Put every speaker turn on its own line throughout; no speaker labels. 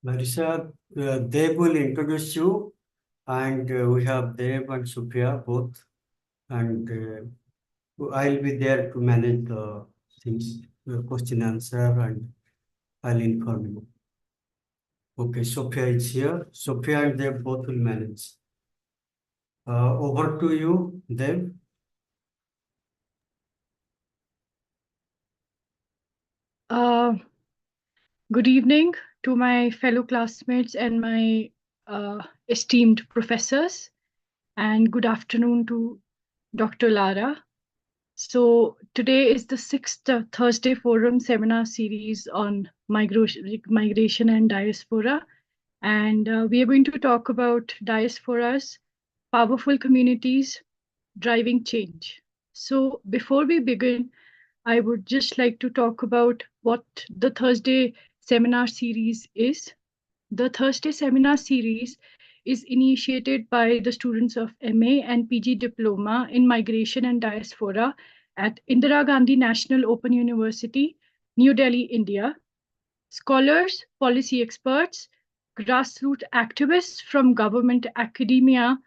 Larisa, Dev will introduce you, and we have Dev and Sophia both, and I'll be there to manage the things, question answer, and I'll inform you. Okay, Sophia is here. Sophia and Dev both will manage. Over to you, Dev.
Uh, Good evening to my fellow classmates and my esteemed professors, and good afternoon to Dr. Lara. So today is the sixth Thursday Forum seminar series on migration and diaspora, and we are going to talk about diasporas, powerful communities, driving change. So before we begin, I would just like to talk about what the Thursday seminar series is. The Thursday seminar series is initiated by the students of MA and PG Diploma in Migration and Diaspora at Indira Gandhi National Open University, New Delhi, India. Scholars, policy experts, grassroots activists from government, academia,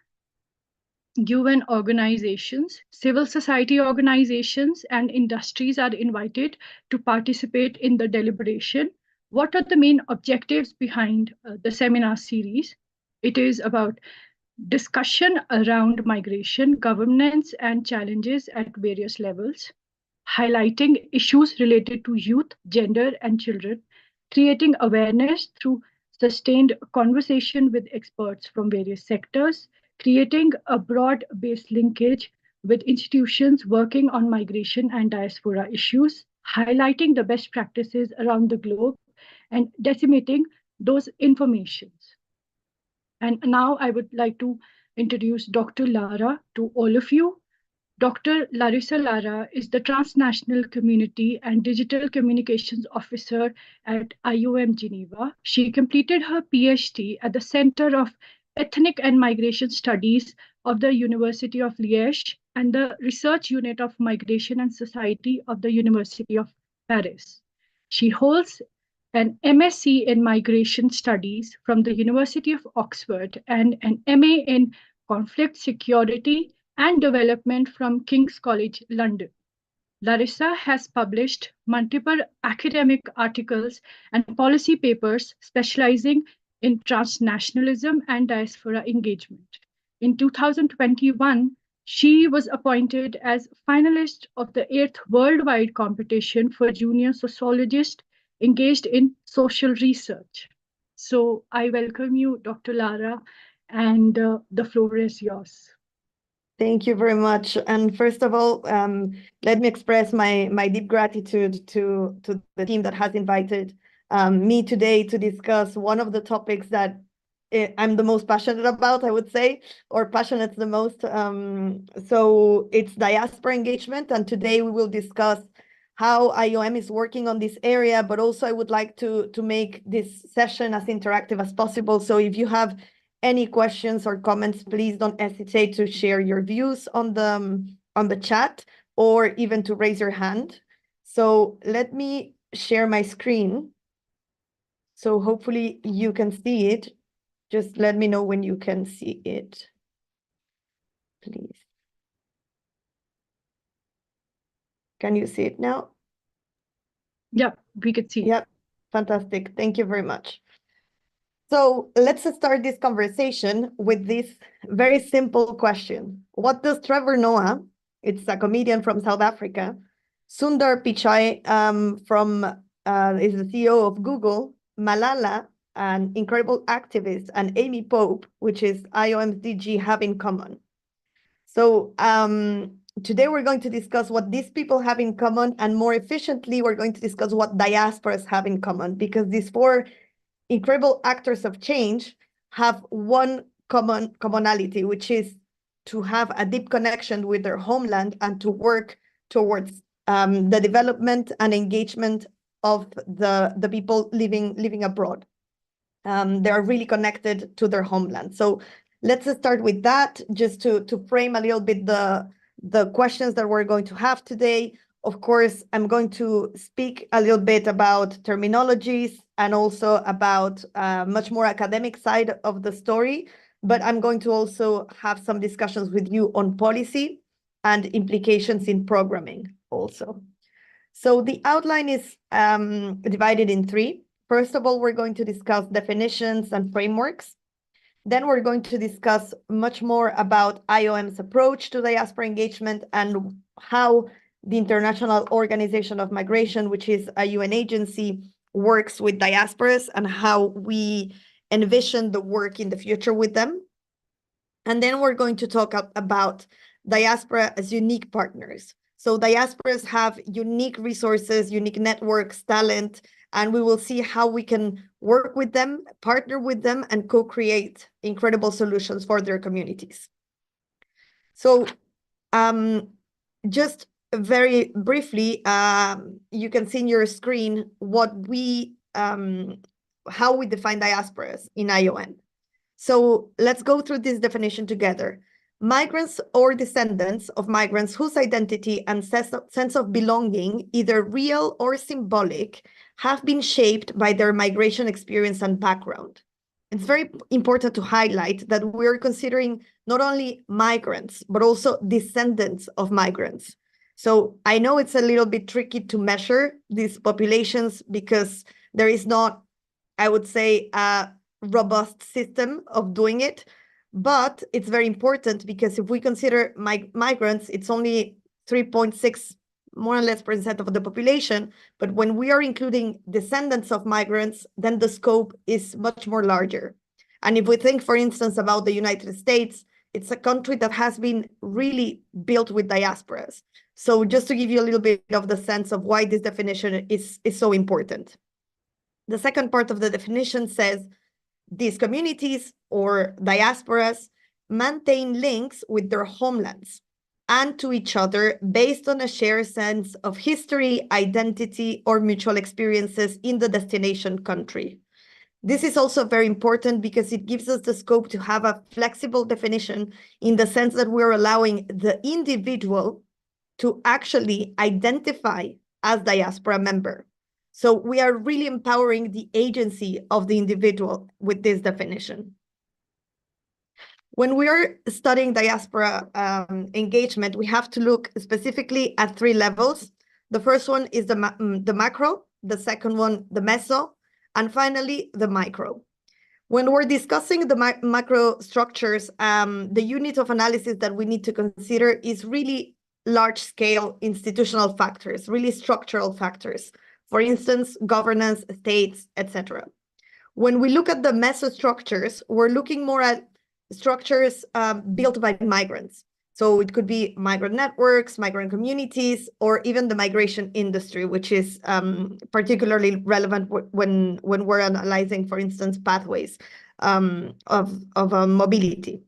UN organizations, civil society organizations, and industries are invited to participate in the deliberation. What are the main objectives behind the seminar series? It is about discussion around migration, governance, and challenges at various levels, highlighting issues related to youth, gender, and children, creating awareness through sustained conversation with experts from various sectors, creating a broad-based linkage with institutions working on migration and diaspora issues, highlighting the best practices around the globe, and disseminating those informations. And now I would like to introduce Dr. Lara to all of you. Dr. Larisa Lara is the Transnational Community and Digital Communications Officer at IOM Geneva. She completed her PhD at the Center of Ethnic and Migration Studies of the University of Liège and the Research Unit of Migration and Society of the University of Paris. She holds an MSc in Migration Studies from the University of Oxford and an MA in Conflict Security and Development from King's College London. Larisa has published multiple academic articles and policy papers specializing in transnationalism and diaspora engagement. In 2021, she was appointed as finalist of the 8th worldwide competition for junior sociologists engaged in social research. So I welcome you, Dr. Lara, and the floor is yours.
Thank you very much. And first of all, let me express my deep gratitude to the team that has invited me today to discuss one of the topics that I'm the most passionate about, I would say, or passionate the most. So it's diaspora engagement. And today we will discuss how IOM is working on this area, but also I would like to make this session as interactive as possible. So if you have any questions or comments, please don't hesitate to share your views on the chat or even to raise your hand. So let me share my screen. So hopefully you can see it. Just let me know when you can see it, please. Can you see it now?
Yeah, we could see.
Yep, fantastic. Thank you very much. So let's start this conversation with this very simple question. What does Trevor Noah, it's a comedian from South Africa, Sundar Pichai is the CEO of Google, Malala, an incredible activist, and Amy Pope, which is IOM's DG, have in common? So today we're going to discuss what these people have in common, and more efficiently, we're going to discuss what diasporas have in common, because these four incredible actors of change have one commonality, which is to have a deep connection with their homeland and to work towards the development and engagement of the people living abroad. They are really connected to their homeland. So let's start with that, just to frame a little bit the questions that we're going to have today. Of course, I'm going to speak a little bit about terminologies and also about much more academic side of the story, but I'm going to also have some discussions with you on policy and implications in programming also. So the outline is divided in three. First of all, we're going to discuss definitions and frameworks. Then we're going to discuss much more about IOM's approach to diaspora engagement and how the International Organization of Migration, which is a UN agency, works with diasporas and how we envision the work in the future with them. And then we're going to talk about diaspora as unique partners. So diasporas have unique resources, unique networks, talent, and we will see how we can work with them, partner with them, and co-create incredible solutions for their communities. So just very briefly, you can see in your screen how we define diasporas in IOM. So let's go through this definition together. Migrants or descendants of migrants whose identity and sense of belonging, either real or symbolic, have been shaped by their migration experience and background. It's very important to highlight that we're considering not only migrants, but also descendants of migrants. So I know it's a little bit tricky to measure these populations because there is not, I would say, a robust system of doing it, but it's very important because if we consider migrants, it's only 3.6 more or less % of the population, but when we are including descendants of migrants, then the scope is much more larger. And if we think, for instance, about the United States, it's a country that has been really built with diasporas. So just to give you a little bit of the sense of why this definition is so important. The second part of the definition says, these communities or diasporas maintain links with their homelands and to each other based on a shared sense of history, identity, or mutual experiences in the destination country. This is also very important because it gives us the scope to have a flexible definition in the sense that we're allowing the individual to actually identify as diaspora member. So we are really empowering the agency of the individual with this definition. When we are studying diaspora engagement, we have to look specifically at 3 levels. The first one is the macro, the second one, the meso, and finally, the micro. When we're discussing the macro structures, the unit of analysis that we need to consider is really large-scale institutional factors, really structural factors. For instance, governance, states, etc. When we look at the mesostructures, we're looking more at structures built by migrants. So it could be migrant networks, migrant communities, or even the migration industry, which is particularly relevant when we're analyzing, for instance, pathways of mobility.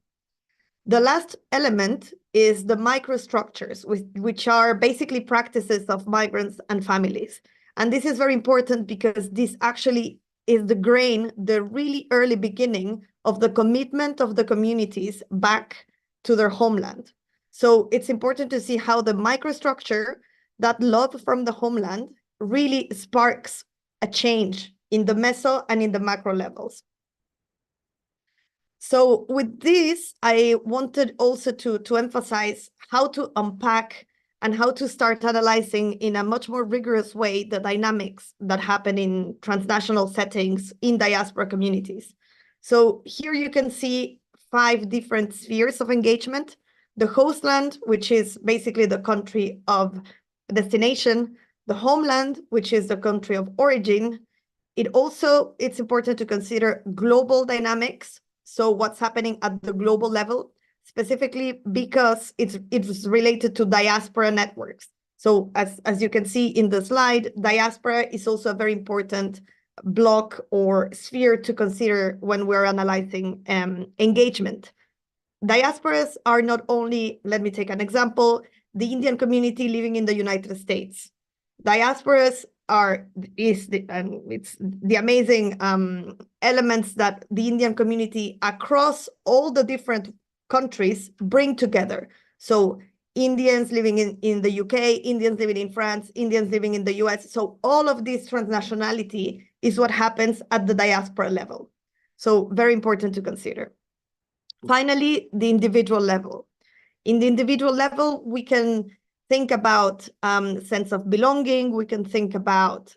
The last element is the microstructures, which are basically practices of migrants and families. And this is very important because this actually is the grain, the really early beginning of the commitment of the communities back to their homeland. So it's important to see how the microstructure, that love from the homeland, really sparks a change in the meso and in the macro levels. So with this, I wanted also to emphasize how to unpack and how to start analyzing in a much more rigorous way the dynamics that happen in transnational settings in diaspora communities. So here you can see 5 different spheres of engagement. The hostland, which is basically the country of destination, the homeland, which is the country of origin. It's important to consider global dynamics. So what's happening at the global level, specifically because it's related to diaspora networks. So as you can see in the slide, diaspora is also a very important block or sphere to consider when we're analyzing engagement. Diasporas are not only, let me take an example, the Indian community living in the United States. Diasporas it's the amazing elements that the Indian community across all the different countries bring together. So Indians living in the UK, Indians living in France, Indians living in the US. So all of this transnationality is what happens at the diaspora level. So very important to consider. Finally, the individual level. In the individual level, we can think about sense of belonging. We can think about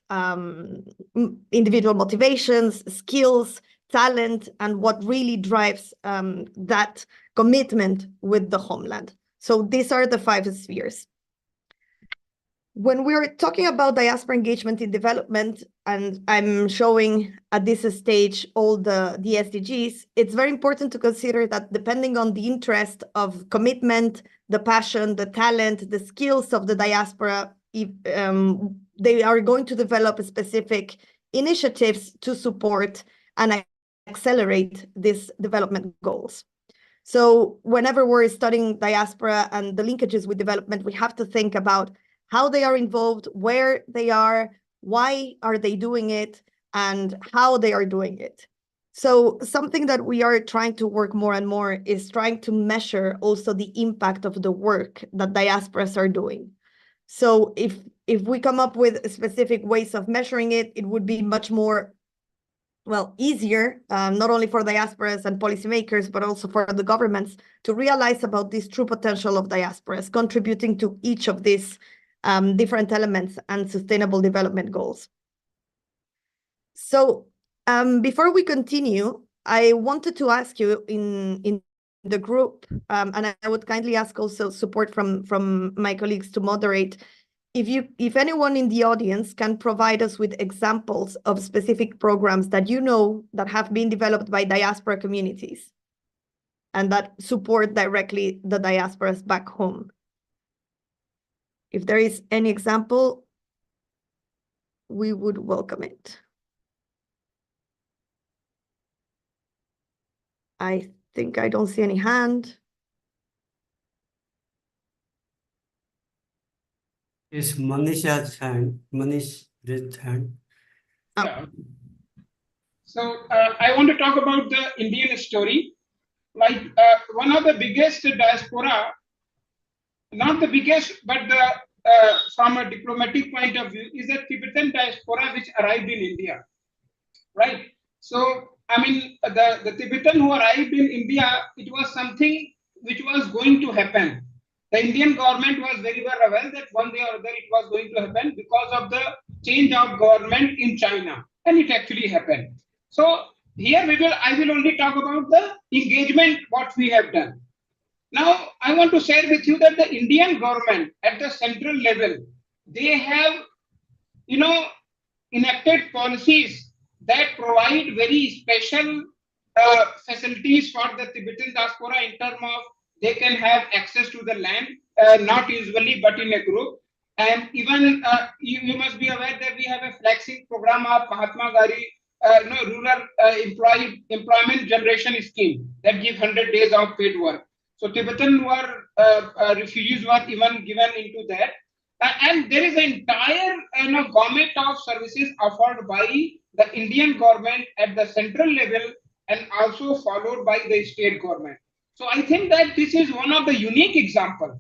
individual motivations, skills, talent, and what really drives that commitment with the homeland. So these are the 5 spheres. When we're talking about diaspora engagement in development, and I'm showing at this stage all the SDGs, it's very important to consider that depending on the interest of commitment, the passion, the talent, the skills of the diaspora, they are going to develop specific initiatives to support and accelerate these development goals. So whenever we're studying diaspora and the linkages with development, we have to think about how they are involved, where they are, why are they doing it, and how they are doing it. So something that we are trying to work more and more is trying to measure also the impact of the work that diasporas are doing. So if we come up with specific ways of measuring it, it would be much more, well, easier, not only for diasporas and policymakers, but also for the governments to realize about this true potential of diasporas, contributing to each of these different elements and sustainable development goals. So before we continue, I wanted to ask you in the group, and I would kindly ask also support from my colleagues to moderate, if anyone in the audience can provide us with examples of specific programs that you know that have been developed by diaspora communities and that support directly the diasporas back home. If there is any example, we would welcome it. I think I don't see any hand.
Is Manisha's hand? Manish raised hand.
Yeah. So I want to talk about the Indian story. Like one of the biggest diaspora, not the biggest, but the from a diplomatic point of view, is the Tibetan diaspora which arrived in India, right? So I mean, the Tibetan who arrived in India, it was something which was going to happen. The Indian government was very well aware that one day or other it was going to happen because of the change of government in China, and it actually happened. So here I will only talk about the engagement what we have done. Now I want to share with you that the Indian government at the central level, they have, enacted policies that provide very special facilities for the Tibetan diaspora in terms of they can have access to the land, not usually, but in a group. And even you must be aware that we have a flagship program of Mahatma Gandhi, rural employment generation scheme that gives 100 days of paid work. So Tibetan refugees were even given into that. And there is an entire government of services offered by the Indian government at the central level and also followed by the state government. So I think that this is one of the unique examples,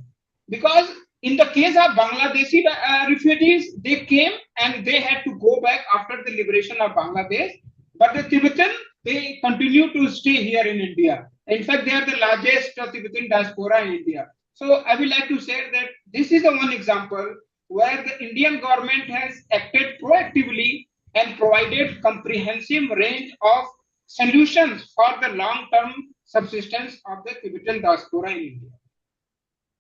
because in the case of Bangladeshi refugees, they came and they had to go back after the liberation of Bangladesh. But the Tibetan, they continue to stay here in India. In fact, they are the largest Tibetan diaspora in India. So I would like to say that this is the one example where the Indian government has acted proactively and provided comprehensive range of solutions for the long-term subsistence of the Tibetan diaspora in India.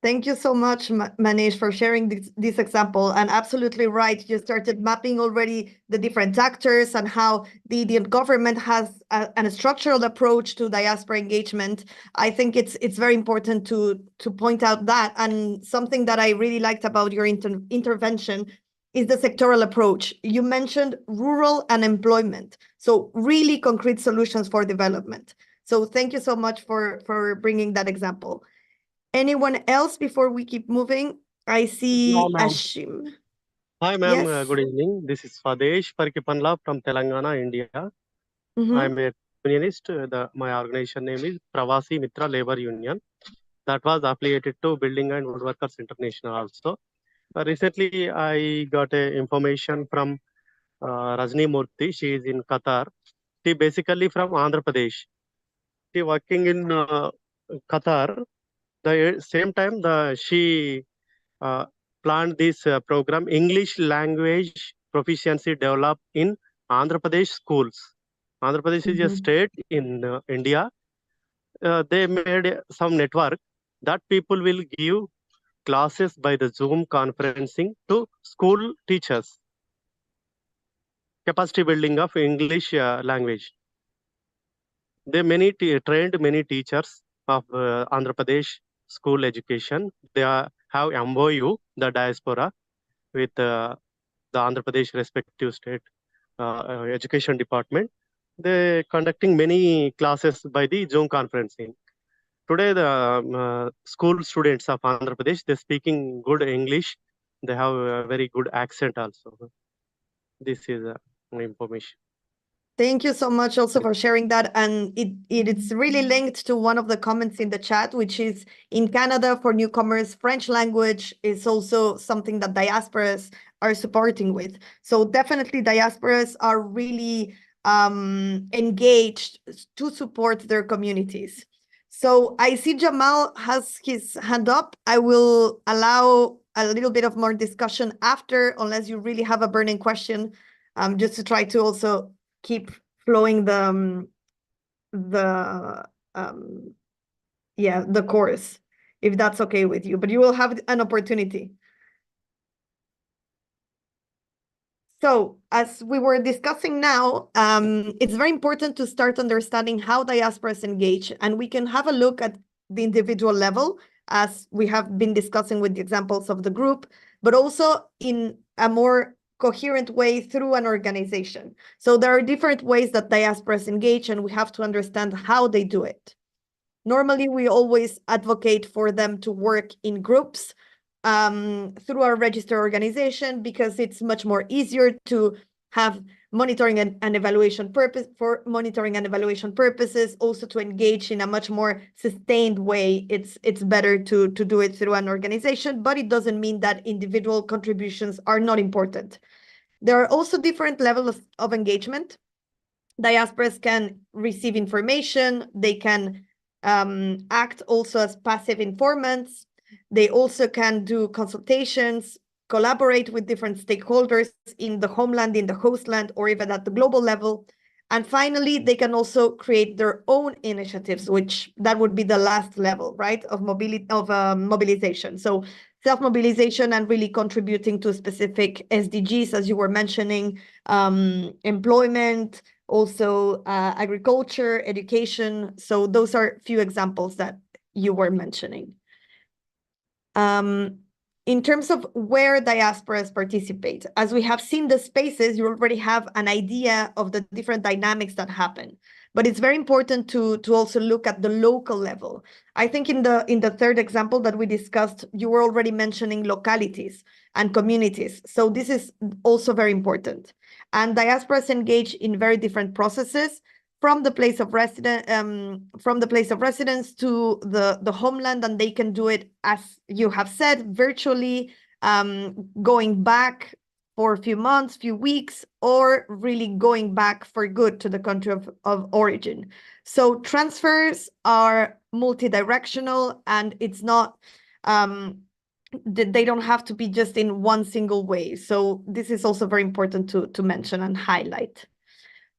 Thank you so much, Manish, for sharing this example. And absolutely right, you started mapping already the different actors and how the Indian government has a structural approach to diaspora engagement. I think it's very important to point out that. And something that I really liked about your intervention is the sectoral approach. You mentioned rural and employment, so really concrete solutions for development. So thank you so much for bringing that example. Anyone else before we keep moving? I see Ashim.
Hi, ma'am.
Yes.
Good evening. This is Fadesh Parkipanla from Telangana, India.
Mm-hmm.
I'm a unionist. My organization name is Pravasi Mitra Labor Union. that was affiliated to Building and Woodworkers International also. Recently, I got a information from Rajni Murthy. She is in Qatar. She basically from Andhra Pradesh. She working in Qatar. The same time, she uh, planned this program English language proficiency develop in Andhra Pradesh schools. Andhra Pradesh is a state in India. They made some network that people will give classes by the Zoom conferencing to school teachers. Capacity building of English language. They trained many teachers of Andhra Pradesh school education. They have MOU, the diaspora, with the Andhra Pradesh respective state education department. They conducting many classes by the Zoom conferencing. Today, the school students of Andhra Pradesh, they're speaking good English. They have a very good accent also. This is information.
Thank you so much also for sharing that. And it's really linked to one of the comments in the chat, which is in Canada for newcomers, French language is also something that diasporas are supporting with. So definitely diasporas are really engaged to support their communities. So I see Jamal has his hand up. I will allow a little bit of more discussion after, unless you really have a burning question, just to try to also keep flowing the course, if that's okay with you, but you will have an opportunity. So as we were discussing now, it's very important to start understanding how diasporas engage, and we can have a look at the individual level, as we have been discussing with the examples of the group, but also in a more coherent way through an organization. So there are different ways that diasporas engage, and we have to understand how they do it. Normally, we always advocate for them to work in groups through our registered organization, because it's much more easier to have monitoring and evaluation purposes, also to engage in a much more sustained way. It's better to do it through an organization, but it doesn't mean that individual contributions are not important. There are also different levels of engagement. Diasporas can receive information, they can act also as passive informants, they also can do consultations, collaborate with different stakeholders in the homeland, in the host land, or even at the global level. And finally, they can also create their own initiatives, which that would be the last level, right, of mobilization. So self-mobilization and really contributing to specific SDGs, as you were mentioning, employment, also agriculture, education. So those are a few examples that you were mentioning. In terms of where diasporas participate, as we have seen the spaces, you already have an idea of the different dynamics that happen. But it's very important to also look at the local level. I think in the third example that we discussed, you were already mentioning localities and communities. So this is also very important. And diasporas engage in very different processes, from the place of residence to the homeland, and they can do it, as you have said, virtually, going back for a few months, few weeks, or really going back for good to the country of origin. So transfers are multi-directional, and it's not they don't have to be just in one single way. So this is also very important to mention and highlight.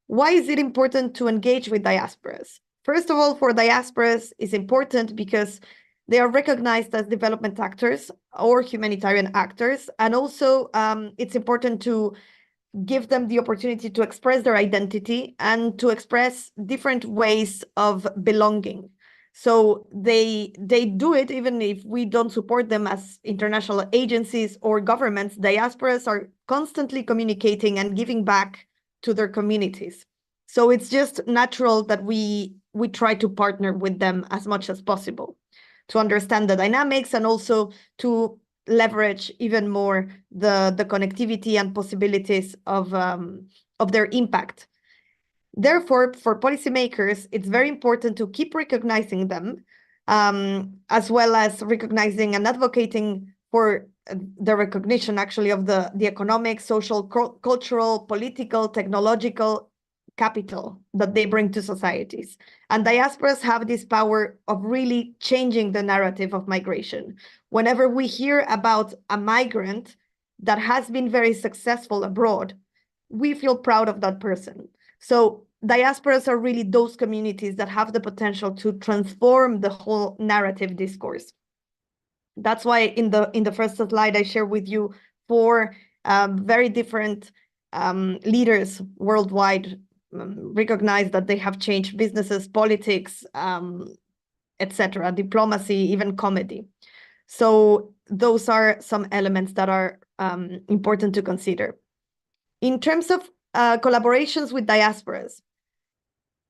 Why is it important to engage with diasporas? First of all, for diasporas, it's important because they are recognized as development actors or humanitarian actors. And also, it's important to give them the opportunity to express their identity and to express different ways of belonging. So they do it even if we don't support them as international agencies or governments. Diasporas are constantly communicating and giving back to their communities. So it's just natural that we try to partner with them as much as possible to understand the dynamics, and also to leverage even more the connectivity and possibilities of their impact. Therefore, for policymakers, it's very important to keep recognizing them, as well as recognizing and advocating for the recognition actually of the economic, social, cultural, political, technological capital that they bring to societies. And diasporas have this power of really changing the narrative of migration. Whenever we hear about a migrant that has been very successful abroad, we feel proud of that person. So diasporas are really those communities that have the potential to transform the whole narrative discourse. That's why in the first slide I share with you 4 very different leaders worldwide recognize that they have changed businesses, politics, etc., diplomacy, even comedy. So those are some elements that are important to consider. In terms of collaborations with diasporas,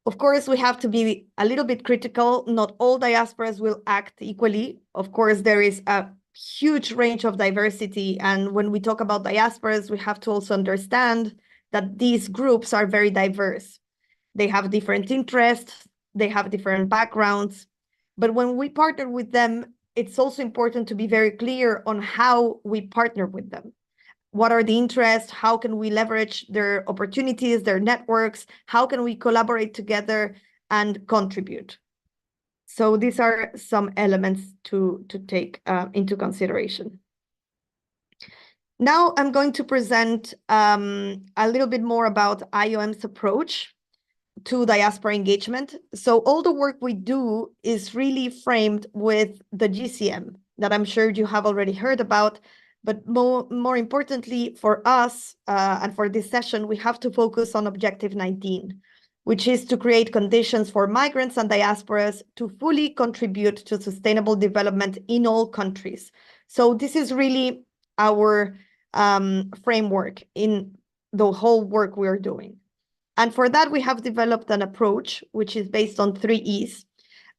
of course, we have to be a little bit critical. Not all diasporas will act equally. Of course, there is a huge range of diversity. And when we talk about diasporas, we have to also understand that these groups are very diverse. They have different interests, they have different backgrounds. But when we partner with them, it's also important to be very clear on how we partner with them. What are the interests? How can we leverage their opportunities, their networks? How can we collaborate together and contribute? So these are some elements to take into consideration. Now I'm going to present a little bit more about IOM's approach to diaspora engagement. So all the work we do is really framed with the GCM that I'm sure you have already heard about. But more importantly for us and for this session, we have to focus on Objective 19, which is to create conditions for migrants and diasporas to fully contribute to sustainable development in all countries. So this is really our framework in the whole work we're doing. And for that, we have developed an approach which is based on 3 E's.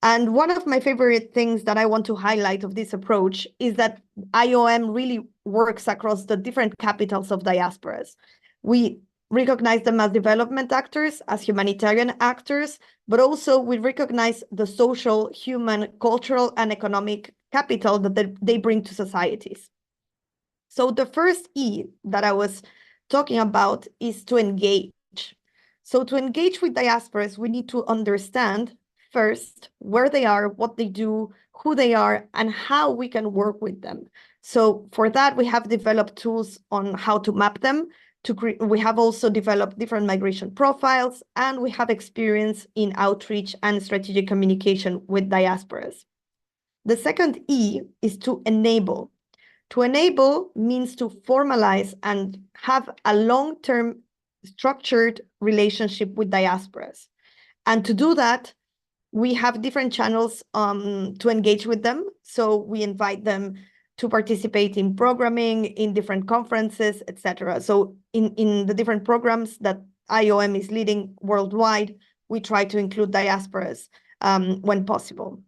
And one of my favorite things that I want to highlight of this approach is that IOM really works across the different capitals of diasporas. We recognize them as development actors, as humanitarian actors, but also we recognize the social, human, cultural, and economic capital that they bring to societies. So the first E that I was talking about is to engage. So to engage with diasporas, we need to understand first where they are, what they do, who they are, and how we can work with them. So for that, we have developed tools on how to map them. We have also developed different migration profiles, and we have experience in outreach and strategic communication with diasporas. The second E is to enable. To enable means to formalize and have a long-term structured relationship with diasporas. And to do that, we have different channels to engage with them. So we invite them to participate in programming, in different conferences, etc. So in the different programs that IOM is leading worldwide, we try to include diasporas when possible.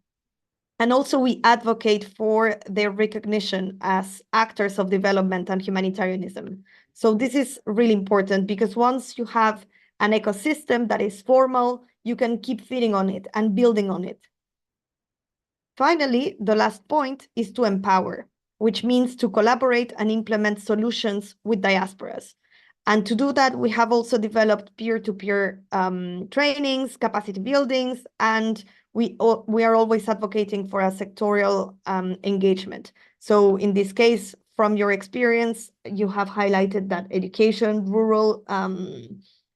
And also we advocate for their recognition as actors of development and humanitarianism. So this is really important because once you have an ecosystem that is formal, you can keep feeding on it and building on it. Finally, the last point is to empower, which means to collaborate and implement solutions with diasporas. And to do that, we have also developed peer-to-peer trainings, capacity buildings, and we are always advocating for a sectorial engagement. So in this case, from your experience, you have highlighted that education, rural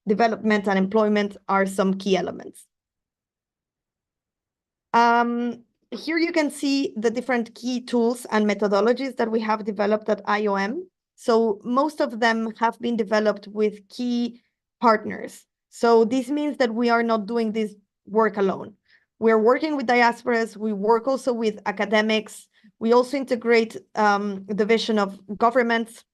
development, and employment are some key elements. Here you can see the different key tools and methodologies that we have developed at IOM. So most of them have been developed with key partners. So this means that we are not doing this work alone. We're working with diasporas. We work also with academics. We also integrate the vision of governments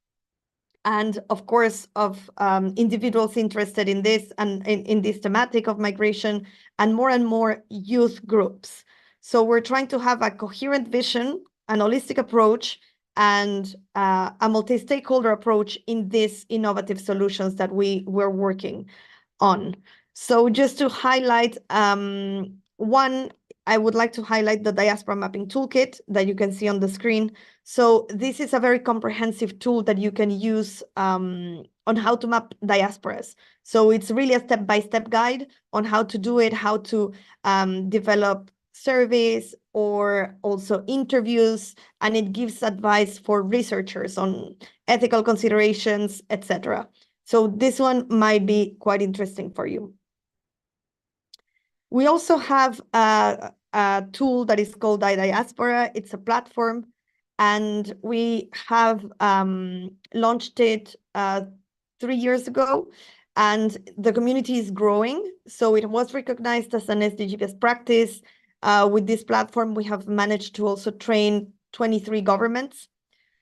and, of course, of individuals interested in this and in this thematic of migration, and more youth groups. So we're trying to have a coherent vision, an holistic approach, and a multi-stakeholder approach in these innovative solutions that we're working on. So just to highlight one I would like to highlight the Diaspora Mapping Toolkit that you can see on the screen. So this is a very comprehensive tool that you can use on how to map diasporas. So it's really a step-by-step guide on how to do it, how to develop surveys or also interviews, and it gives advice for researchers on ethical considerations, etc. So this one might be quite interesting for you. We also have a tool that is called Diaspora. It's a platform, and we have launched it 3 years ago, and the community is growing. So it was recognized as an SDG best practice. With this platform, we have managed to also train 23 governments.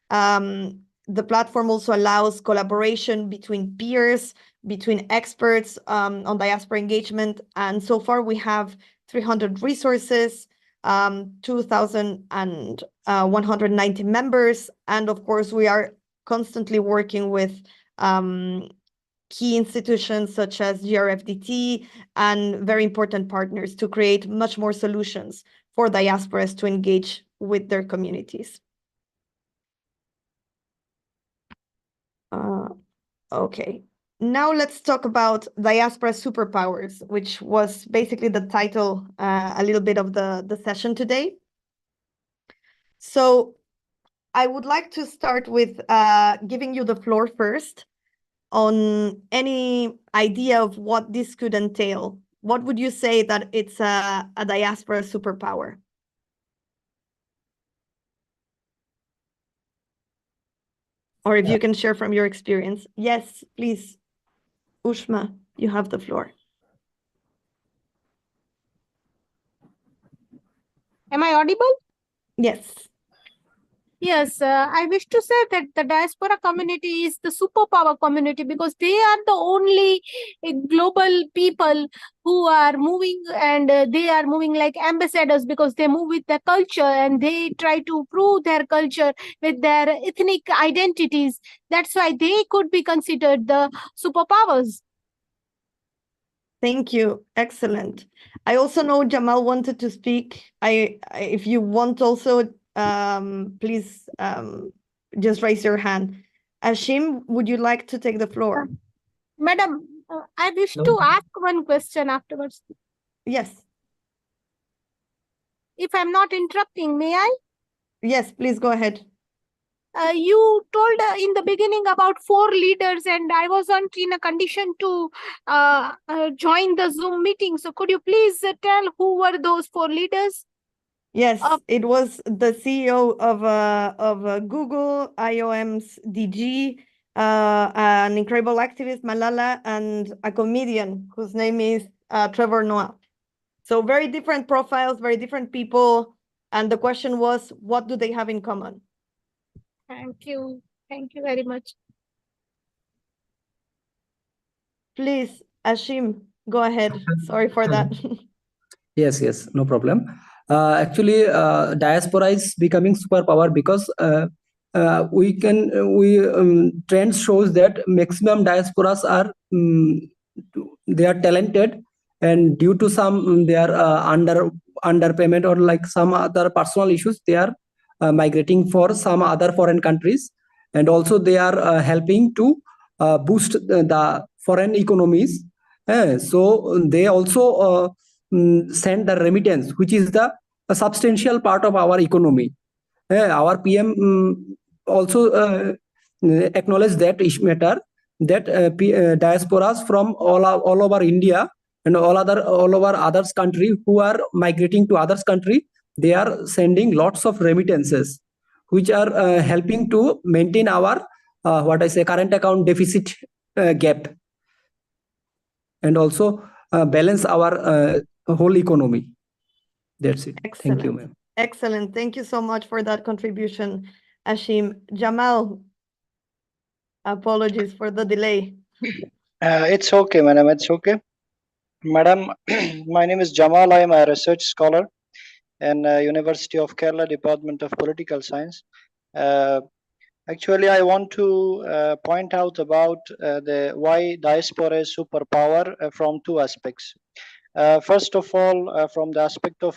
The platform also allows collaboration between peers, between experts on diaspora engagement. And so far we have 300 resources, 2,190 members. And of course, we are constantly working with key institutions such as GRFDT and very important partners to create much more solutions for diasporas to engage with their communities. Okay, now let's talk about Diaspora Superpowers, which was basically the title a little bit of the session today. So I would like to start with giving you the floor first on any idea of what this could entail. What would you say that it's a diaspora superpower? Or if you can share from your experience. Yes, please. Ushma, you have the floor.
Am I audible?
Yes.
Yes, I wish to say that the diaspora community is the superpower community because they are the only global people who are moving, and they are moving like ambassadors because they move with their culture and they try to prove their culture with their ethnic identities. That's why they could be considered the superpowers.
Thank you. Excellent. I also know Jamal wanted to speak. If you want also, please just raise your hand. Ashim, would you like to take the floor?
Madam, I wish to ask one question afterwards.
Yes.
If I'm not interrupting, may I?
Yes, please go ahead.
You told in the beginning about 4 leaders, and I wasn't in a condition to join the Zoom meeting. So could you please tell who were those 4 leaders?
Yes, it was the CEO of Google, IOM's DG, an incredible activist, Malala, and a comedian whose name is Trevor Noah. So very different profiles, very different people. And the question was, what do they have in common?
Thank you. Thank you very much.
Please, Ashim, go ahead. Sorry for that.
Yes, no problem. Actually, diaspora is becoming superpower because trend shows that maximum diasporas are they are talented, and due to some they are underpayment or like some other personal issues, they are migrating for some other foreign countries, and also they are helping to boost the foreign economies. So they also send the remittance, which is a substantial part of our economy. Our PM also acknowledged that matter, that diasporas from all over India and all over others country who are migrating to others country, they are sending lots of remittances, which are helping to maintain our current account deficit gap, and also balance our whole economy. That's it.
Excellent.
Thank you, ma'am.
Excellent. Thank you so much for that contribution, Ashim. Jamal, apologies for the delay.
It's okay, madam. It's okay. Madam, my name is Jamal. I am a research scholar in University of Kerala, Department of Political Science. Actually, I want to point out about why diaspora is superpower from 2 aspects. First of all, from the aspect of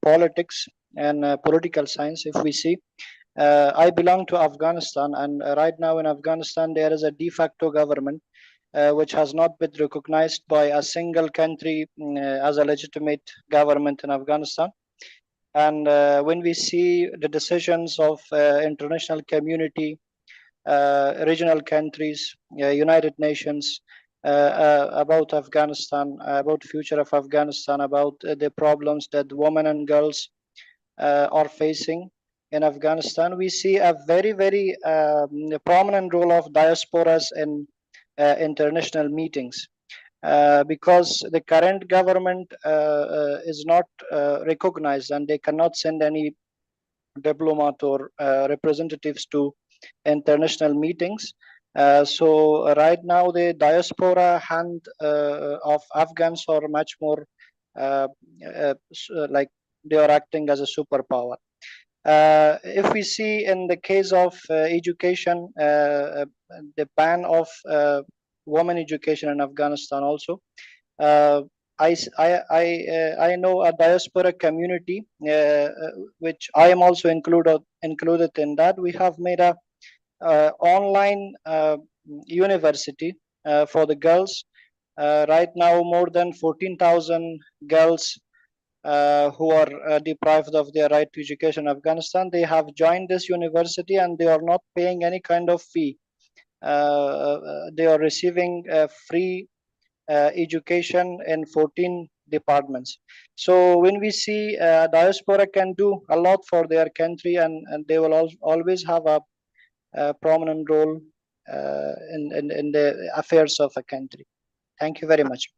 politics and political science, if we see, I belong to Afghanistan, and right now in Afghanistan there is a de facto government which has not been recognized by a single country as a legitimate government in Afghanistan. And when we see the decisions of international community, regional countries, United Nations, about Afghanistan, about future of Afghanistan, about the problems that women and girls are facing in Afghanistan, we see a very, very prominent role of diasporas in international meetings. Because the current government is not recognized, and they cannot send any diplomat or representatives to international meetings. So right now the diaspora hand of Afghans are much more like they are acting as a superpower. If we see in the case of education, the ban of women education in Afghanistan also, I know a diaspora community which I am also included in that. We have made a online university for the girls. Right now, more than 14,000 girls who are deprived of their right to education in Afghanistan, they have joined this university and they are not paying any kind of fee. They are receiving free education in 14 departments. So when we see diaspora can do a lot for their country, and they will always have a prominent role in the affairs of a country. Thank you very much.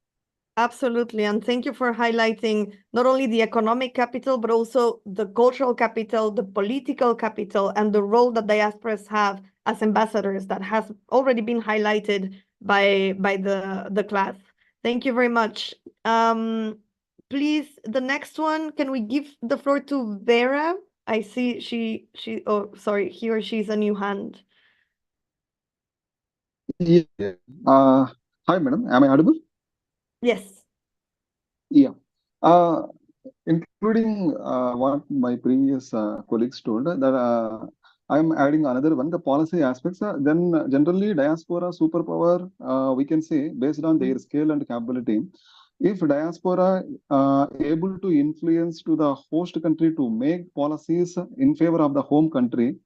Absolutely. And thank you for highlighting not only the economic capital, but also the cultural capital, the political capital, and the role that diasporas have as ambassadors that has already been highlighted by the class. Thank you very much. Please, the next one, can we give the floor to Vera? I see oh, sorry, he or she's a new hand.
Yeah. Hi, madam. Am I audible?
Yes.
Yeah. Including what my previous colleagues told, that I'm adding another one, the policy aspects. Then generally diaspora superpower, we can say, based on their scale and capability. If diaspora able to influence to the host country to make policies in favor of the home country,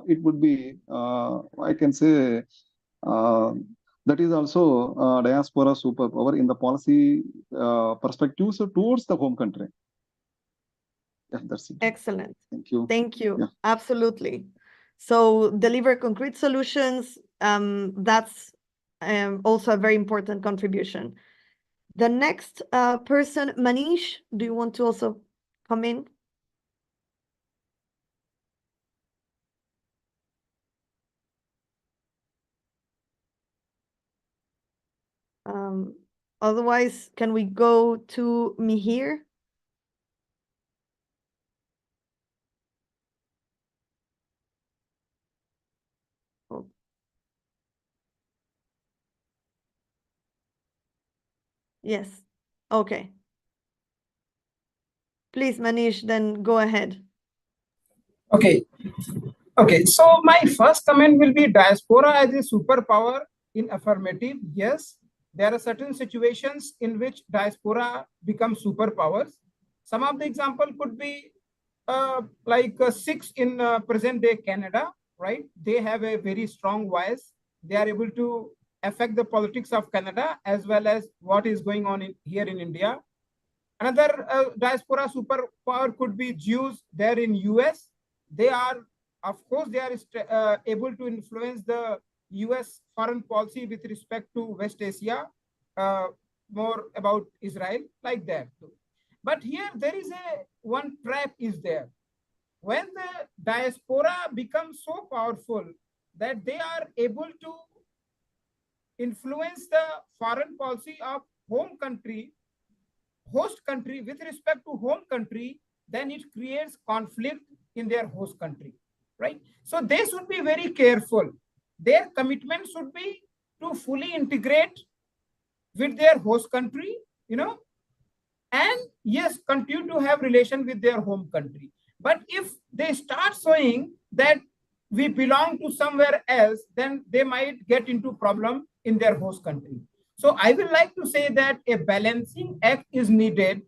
it would be, I can say, that is also diaspora superpower in the policy perspectives towards the home country. Yeah, that's it.
Excellent.
Thank you.
Thank you.
Yeah.
Absolutely. So deliver concrete solutions. That's also a very important contribution. The next person, Manish, do you want to also come in? Otherwise, can we go to Mihir? Oh. Yes. Okay. Please, Manish, then go ahead.
Okay. Okay. So my first comment will be diaspora as a superpower in affirmative. Yes, there are certain situations in which diaspora becomes superpowers. Some of the example could be like Sikhs in present day Canada, right? They have a very strong voice. They are able to affect the politics of Canada as well as what is going on here in India. Another diaspora superpower could be Jews there in US. They are, of course, they are able to influence the US foreign policy with respect to West Asia, more about Israel, like that. But here there is one trap is there. When the diaspora becomes so powerful that they are able to influence the foreign policy of home country, host country with respect to home country, then it creates conflict in their host country, right? So they should be very careful. Their commitment should be to fully integrate with their host country, and yes, continue to have relation with their home country. But if they start showing that we belong to somewhere else, then they might get into problem in their host country. So I would like to say that a balancing act is needed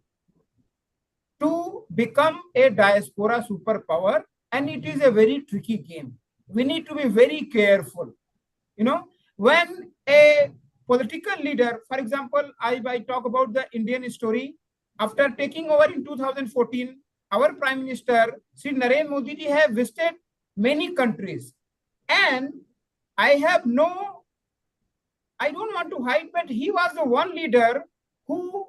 to become a diaspora superpower, and it is a very tricky game. We need to be very careful. You know, when a political leader, for example, I talk about the Indian story. After taking over in 2014, our Prime Minister, Sri Narendra Modi ji, have visited many countries. And I don't want to hide, but he was the one leader who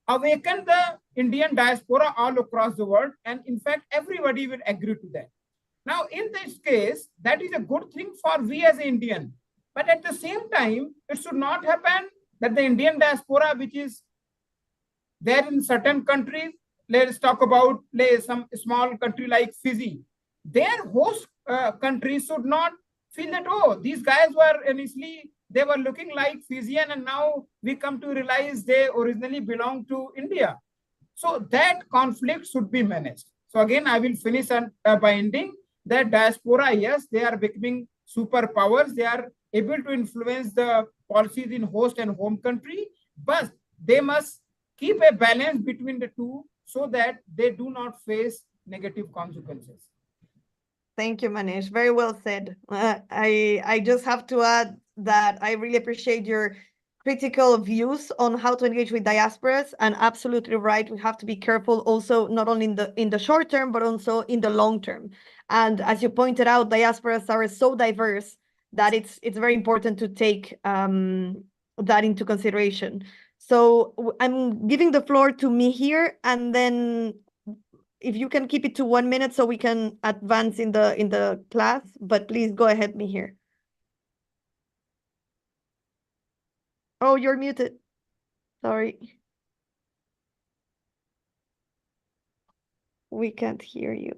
awakened the Indian diaspora all across the world. And in fact, everybody will agree to that. Now, in this case, that is a good thing for we as an Indian. But at the same time, it should not happen that the Indian diaspora, which is there in certain countries, let's talk about some small country like Fiji, their host countries should not feel that, oh, these guys were initially, they were looking like Fijian, and now we come to realize they originally belong to India. So that conflict should be managed. So again, I will finish by ending that diaspora, yes, they are becoming superpowers. They are able to influence the policies in host and home country, but they must keep a balance between the two so that they do not face negative consequences.
Thank you, Manish. Very well said. I just have to add that I really appreciate your critical views on how to engage with diasporas, and absolutely right. We have to be careful also, not only in the short term, but also in the long term. And as you pointed out, diasporas are so diverse that it's very important to take that into consideration. So I'm giving the floor to me here, and then if you can keep it to 1 minute so we can advance in the class, but please go ahead, me here. Oh, you're muted. Sorry. We can't hear you.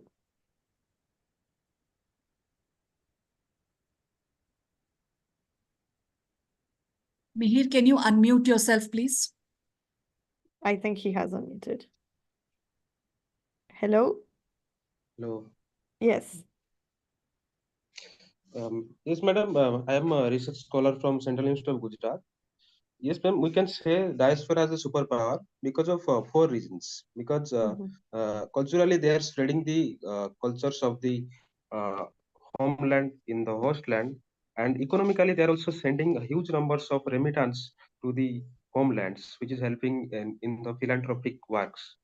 Mihir, can you unmute yourself, please?
I think he has unmuted. Hello?
Hello.
Yes.
Yes, madam. I am a research scholar from Central Institute of Gujarat. Yes, ma'am. We can say diaspora as a superpower because of 4 reasons. Because culturally, they are spreading the cultures of the homeland in the host land, and economically, they are also sending a huge numbers of remittance to the homelands, which is helping in the philanthropic works.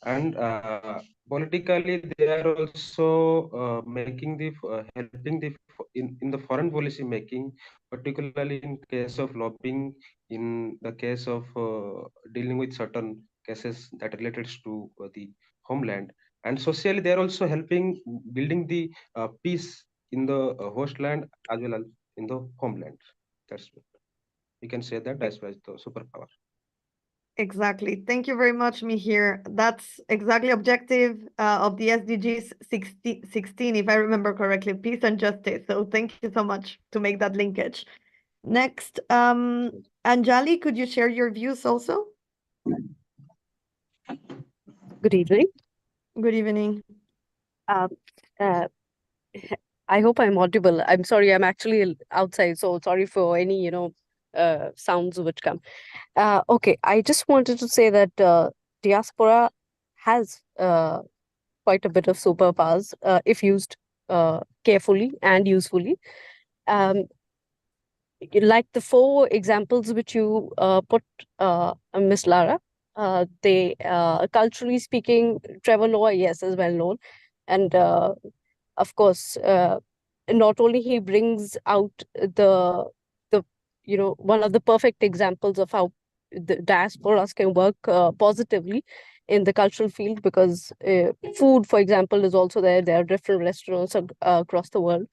And politically, they are also making the helping the in the foreign policy making, particularly in case of lobbying, in the case of dealing with certain cases that related to the homeland. And socially, they are also helping building the peace in the host land as well as in the homeland. That's we can say that diaspora is the superpower.
Exactly. Thank you very much, Mihir. That's exactly objective of the SDGs 16, if I remember correctly, peace and justice. So thank you so much to make that linkage. Next, Anjali, could you share your views also?
Good evening.
Good evening.
I hope I'm audible. I'm sorry, I'm actually outside, so sorry for any, sounds which come. Okay, I just wanted to say that diaspora has quite a bit of superpowers if used carefully and usefully. Like the 4 examples which you put, Miss Lara, they culturally speaking, Trevor Noah, yes, is well known, and of course, not only he brings out the one of the perfect examples of how the diasporas can work positively in the cultural field, because food, for example, is also there. There are different restaurants across the world,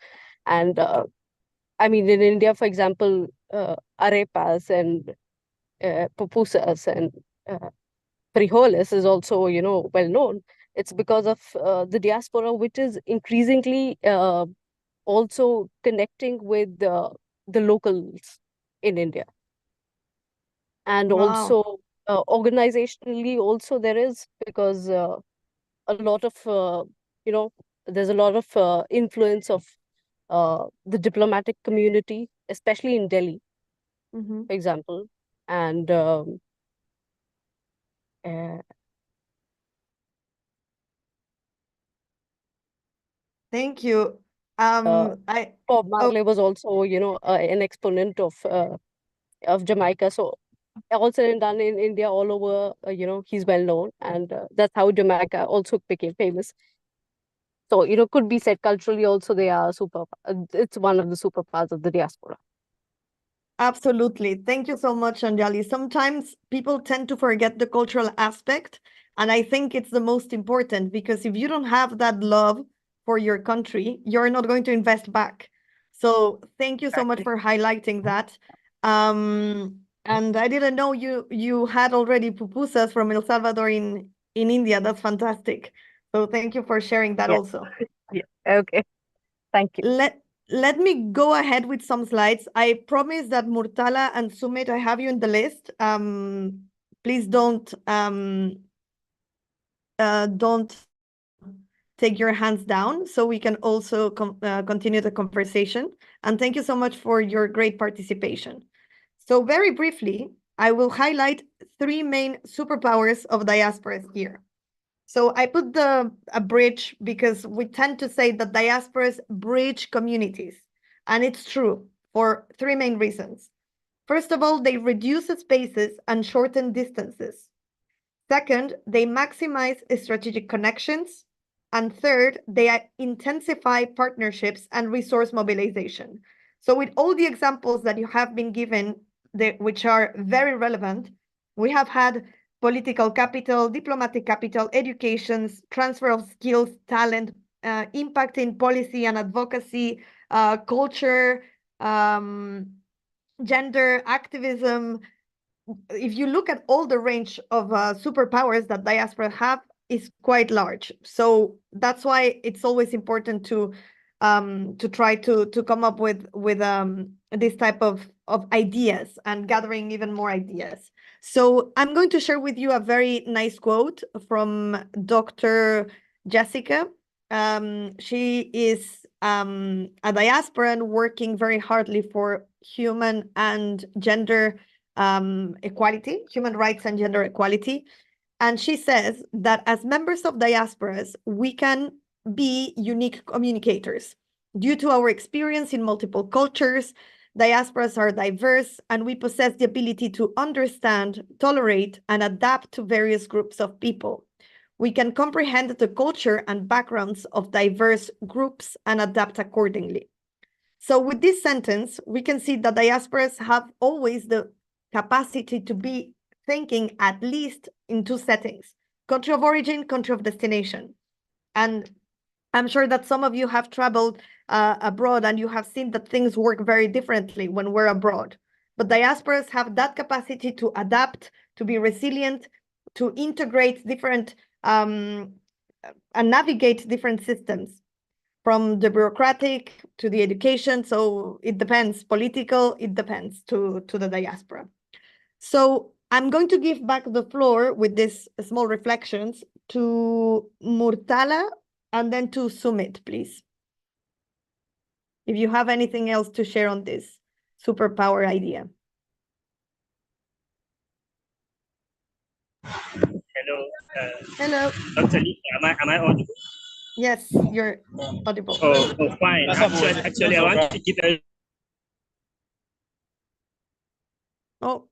and I mean, in India, for example, arepas and pupusas and frijoles is also, well known. It's because of the diaspora, which is increasingly also connecting with the locals in India. And
Wow.
also, organizationally also there is, because a lot of there's a lot of influence of the diplomatic community, especially in Delhi,
Mm-hmm.
for example. And
Thank you.
Bob
Oh,
Marley was also, an exponent of Jamaica. So all said and done in India, all over, he's well known, and that's how Jamaica also became famous. So, could be said culturally also they are super. It's one of the superpowers of the diaspora.
absolutely. Thank you so much, Anjali. Sometimes people tend to forget the cultural aspect, and I think it's the most important, because if you don't have that love for your country, you're not going to invest back. So thank you so much for highlighting that. And I didn't know you had already pupusas from El Salvador in India. That's fantastic. So thank you for sharing that also.
Yeah. Okay. Thank you.
Let me go ahead with some slides. I promise that Murtala and Sumit, I have you in the list. Please don't take your hands down, so we can also continue the conversation. And thank you so much for your great participation. So very briefly, I will highlight 3 main superpowers of diasporas here. So I put a bridge because we tend to say that diasporas bridge communities. And it's true for 3 main reasons. First of all, they reduce spaces and shorten distances. Second, they maximize strategic connections. And third, they intensify partnerships and resource mobilization. So with all the examples that you have been given, which are very relevant, we have had political capital, diplomatic capital, educations, transfer of skills, talent, impact in policy and advocacy, culture, gender, activism. If you look at all the range of superpowers that diaspora have, is quite large. So that's why it's always important to try to come up with this type of ideas and gathering even more ideas. So I'm going to share with you a very nice quote from Dr. Jessica. She is a diasporan working very hardly for human and gender equality, human rights and gender equality. And she says that as members of diasporas, we can be unique communicators. Due to our experience in multiple cultures, diasporas are diverse, and we possess the ability to understand, tolerate, and adapt to various groups of people. We can comprehend the culture and backgrounds of diverse groups and adapt accordingly. So with this sentence, we can see that diasporas have always the capacity to be thinking at least in 2 settings: country of origin, country of destination. And I'm sure that some of you have traveled abroad, and you have seen that things work very differently when we're abroad. But diasporas have that capacity to adapt, to be resilient, to integrate different and navigate different systems, from the bureaucratic to the education. So it depends, political, it depends to the diaspora. So I'm going to give back the floor with these small reflections to Murtala and then to Sumit, please. If you have anything else to share on this superpower idea.
Hello.
Hello.
Dr. Lee, am I audible?
Yes, you're audible.
Oh, fine. Actually, I want to give a...
Oh.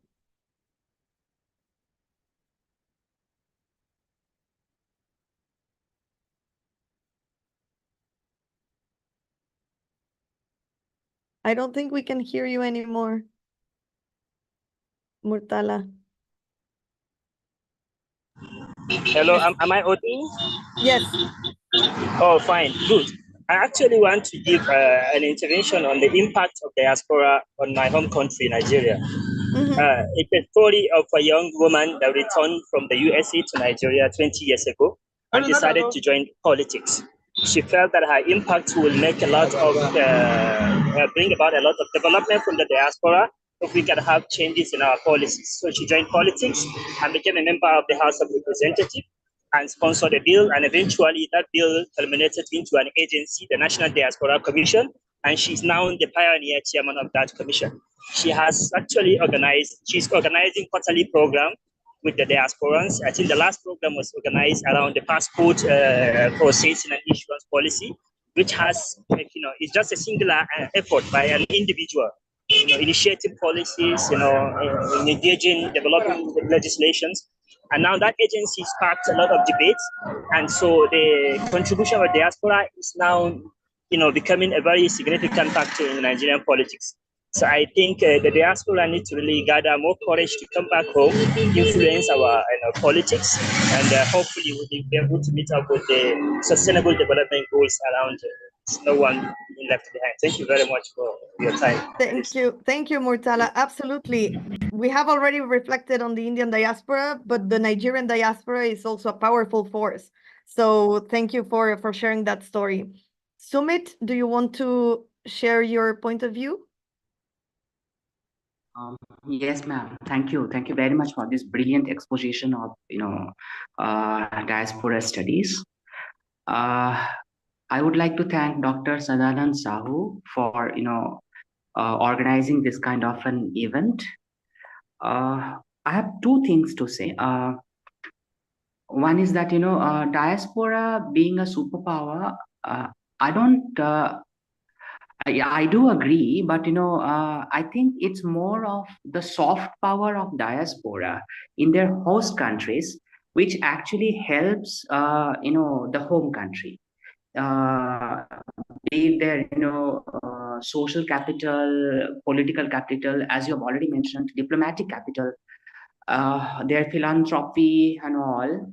I don't think we can hear you anymore, Murtala.
Hello, am I audible?
Yes.
Oh, fine, good. I actually want to give an intervention on the impact of diaspora on my home country, Nigeria. It's a story of a young woman that returned from the USA to Nigeria 20 years ago and decided to join politics. She felt that her impact will make a lot of, bring about a lot of development from the diaspora, if we can have changes in our policies. So she joined politics and became a member of the House of Representatives and sponsored a bill. And eventually that bill culminated into an agency, the National Diaspora Commission. And she's now the pioneer chairman of that commission. She has actually she's organizing quarterly program with the diasporans. I think the last program was organized around the passport processing and issuance policy, which has, it's just a singular effort by an individual, initiating policies, engaging, developing legislations. And now that agency sparked a lot of debates. And so the contribution of diaspora is now, becoming a very significant factor in Nigerian politics. So I think the diaspora need to really gather more courage to come back home, influence our politics, and hopefully we'll be able to meet up with the sustainable development goals around no one being left behind. Thank you very much for your time.
Thank you, Murtala. Absolutely. We have already reflected on the Indian diaspora, but the Nigerian diaspora is also a powerful force. So thank you for sharing that story. Sumit, do you want to share your point of view?
Yes, ma'am. Thank you. Thank you very much for this brilliant exposition of, diaspora studies. I would like to thank Dr. Sadanand Sahu for, organizing this kind of an event. I have two things to say. One is that, diaspora being a superpower, I do agree, but I think it's more of the soft power of diaspora in their host countries, which actually helps the home country. Be their social capital, political capital, as you have already mentioned, diplomatic capital, their philanthropy and all.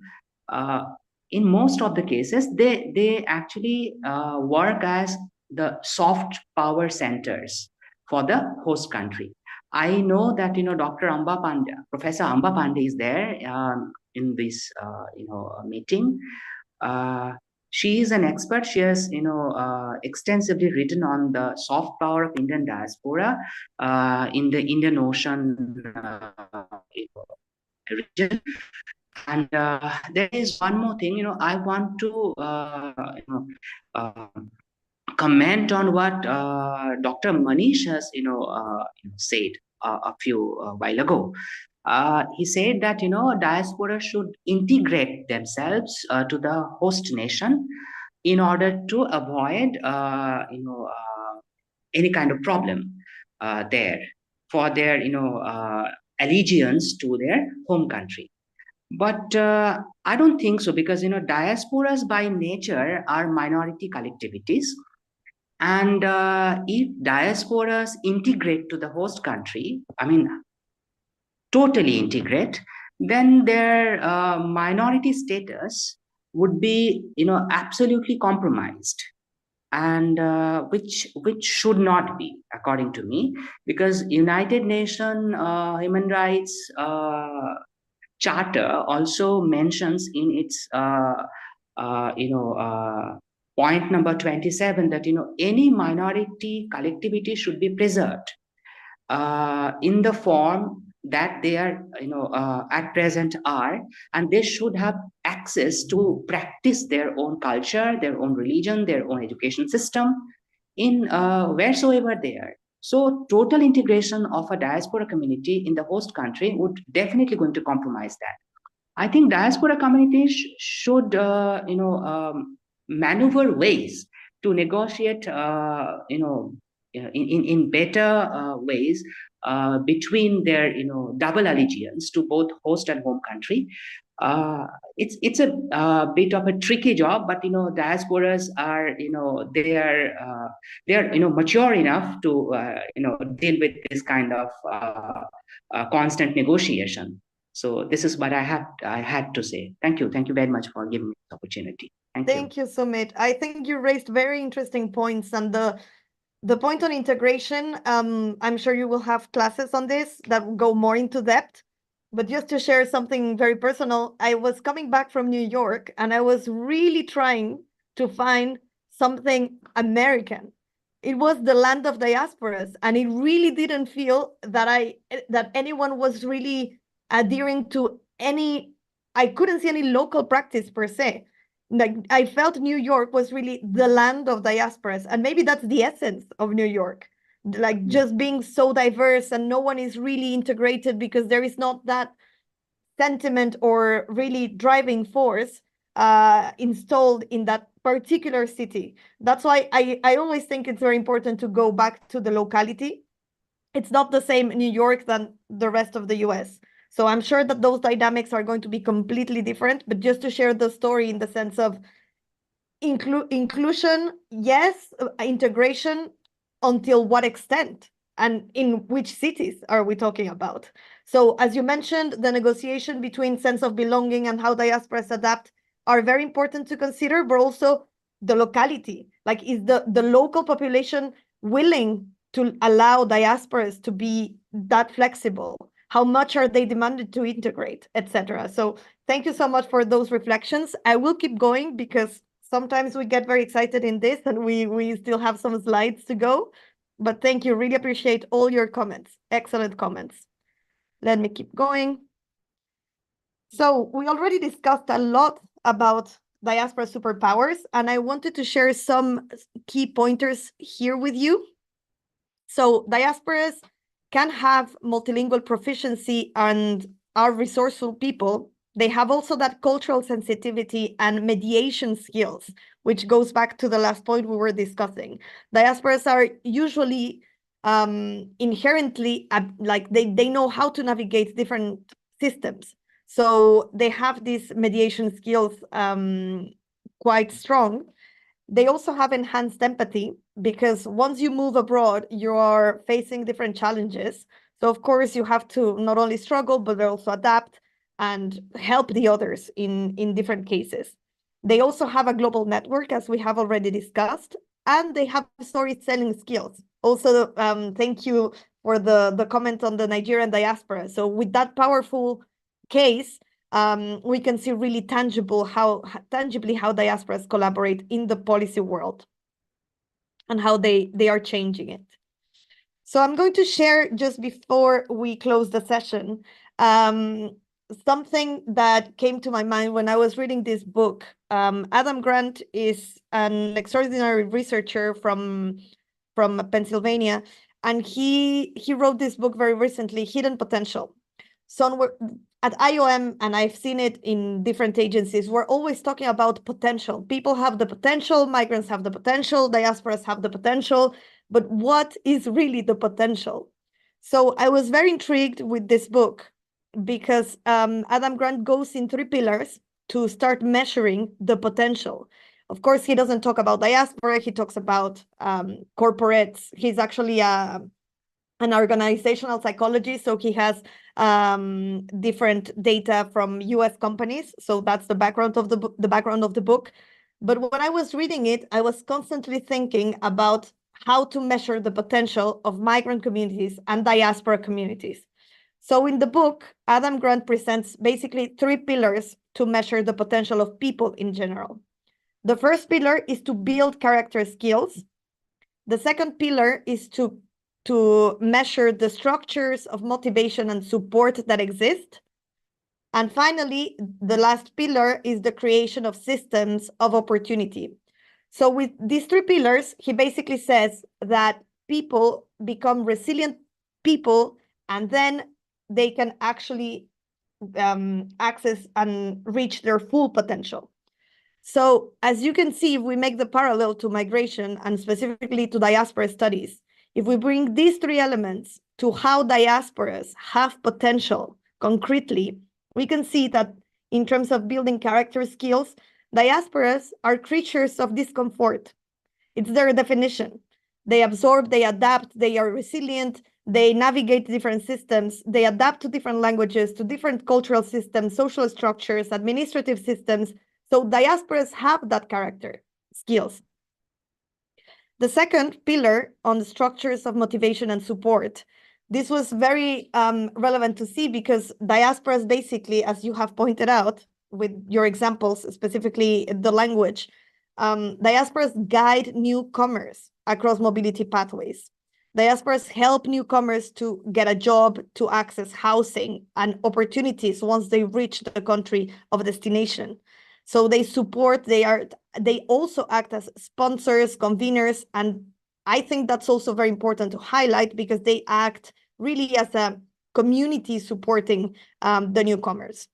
In most of the cases, they actually work as the soft power centers for the host country. I know that Dr. Amba Pandey, Professor Amba Pandey is there in this meeting. She is an expert. She has extensively written on the soft power of Indian diaspora in the Indian Ocean region. And there is one more thing, I want to comment on what Dr. Manish has, said a few while ago. He said that, diaspora should integrate themselves to the host nation in order to avoid, any kind of problem there for their, allegiance to their home country. But I don't think so, because diasporas by nature are minority collectivities, and if diasporas integrate to the host country, totally integrate, then their minority status would be absolutely compromised, and which should not be, according to me, because United Nations Human Rights Charter also mentions in its point number 27 that any minority collectivity should be preserved in the form that they are at present are, and they should have access to practice their own culture, their own religion, their own education system in wheresoever they are. So total integration of a diaspora community in the host country would definitely going to compromise that. I think diaspora communities should maneuver ways to negotiate in better ways between their double allegiance to both host and home country. It's a bit of a tricky job, but diasporas are they are mature enough to deal with this kind of constant negotiation. So this is what I had to say. Thank you very much for giving me this opportunity.
Thank you, Sumit. I think you raised very interesting points, and the point on integration, I'm sure you will have classes on this that will go more into depth. But just to share something very personal, I was coming back from New York and I was really trying to find something American it was the land of diasporas, and it really didn't feel that anyone was really adhering to any. I couldn't see any local practice per se. Like, I felt New York was really the land of diasporas, and maybe that's the essence of New York, like just being so diverse, and no one is really integrated because there is not that sentiment or really driving force installed in that particular city. That's why I always think it's very important to go back to the locality. It's not the same New York than the rest of the US. So I'm sure that those dynamics are going to be completely different, but just to share the story in the sense of inclusion, yes, integration, until what extent? And in which cities are we talking about? So as you mentioned, the negotiation between sense of belonging and how diasporas adapt are very important to consider, but also the locality. Like, is the local population willing to allow diasporas to be that flexible? How much are they demanded to integrate, etc.? So thank you so much for those reflections. I will keep going because sometimes we get very excited in this and we still have some slides to go. But thank you. Really appreciate all your comments. Excellent comments. Let me keep going. So we already discussed a lot about diaspora superpowers, and I wanted to share some key pointers here with you. So diasporas can have multilingual proficiency and are resourceful people. They have also that cultural sensitivity and mediation skills, which goes back to the last point we were discussing. Diasporas are usually inherently, like they know how to navigate different systems. So they have these mediation skills quite strong. They also have enhanced empathy because once you move abroad, you are facing different challenges. So of course you have to not only struggle, but also adapt and help the others in different cases. They also have a global network, as we have already discussed, and they have storytelling skills. Also, thank you for the comment on the Nigerian diaspora. So with that powerful case, we can see really tangibly how diasporas collaborate in the policy world and how they are changing it. So I'm going to share, just before we close the session, something that came to my mind when I was reading this book. Adam Grant is an extraordinary researcher from Pennsylvania, and he wrote this book very recently, Hidden Potential. So at IOM, and I've seen it in different agencies, we're always talking about potential. People have the potential, migrants have the potential, diasporas have the potential, but what is really the potential? So I was very intrigued with this book because Adam Grant goes in 3 pillars to start measuring the potential. Of course, he doesn't talk about diaspora, he talks about corporates. He's actually an organizational psychologist, so he has different data from US companies. So that's the background of the book. But when I was reading it, I was constantly thinking about how to measure the potential of migrant communities and diaspora communities. So in the book, Adam Grant presents basically 3 pillars to measure the potential of people in general. The first pillar is to build character skills. The second pillar is to measure the structures of motivation and support that exist. And finally, the last pillar is the creation of systems of opportunity. So with these 3 pillars, he basically says that people become resilient people, and then they can actually access and reach their full potential. So as you can see, if we make the parallel to migration and specifically to diaspora studies, if we bring these 3 elements to how diasporas have potential concretely, we can see that in terms of building character skills, diasporas are creatures of discomfort. It's their definition. They absorb, they adapt, they are resilient, they navigate different systems, they adapt to different languages, to different cultural systems, social structures, administrative systems. So diasporas have that character skills. The second pillar on the structures of motivation and support, this was very relevant to see because diasporas basically, as you have pointed out with your examples, specifically the language, diasporas guide newcomers across mobility pathways. Diasporas help newcomers to get a job, to access housing and opportunities once they reach the country of destination. So they support, they also act as sponsors, conveners, and I think that's also very important to highlight because they act really as a community supporting the newcomers.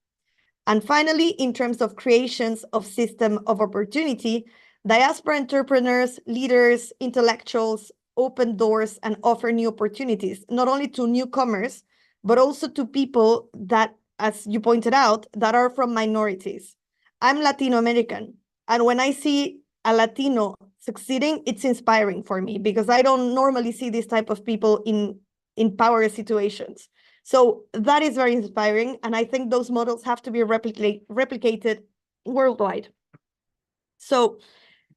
And finally, in terms of creations of system of opportunity, diaspora entrepreneurs, leaders, intellectuals open doors and offer new opportunities, not only to newcomers, but also to people that, as you pointed out, that are from minorities. I'm Latino American, and when I see a Latino succeeding, it's inspiring for me because I don't normally see this type of people in power situations. So that is very inspiring, and I think those models have to be replicated worldwide. So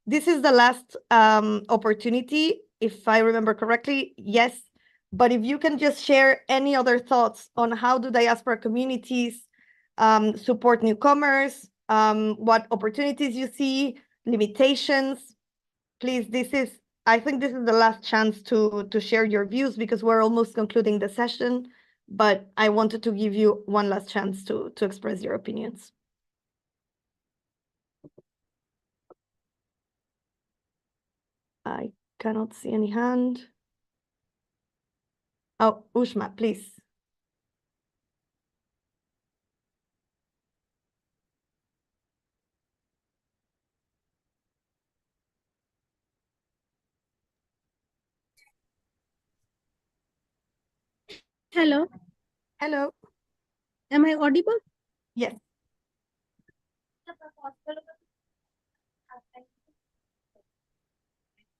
this is the last opportunity, if I remember correctly, yes. But if you can just share any other thoughts on how do diaspora communities support newcomers, what opportunities you see, limitations, please, I think this is the last chance to share your views because we're almost concluding the session, but I wanted to give you one last chance to express your opinions. I cannot see any hand. Oh, Ushma, please.
Hello.
Hello.
Am I audible?
Yes.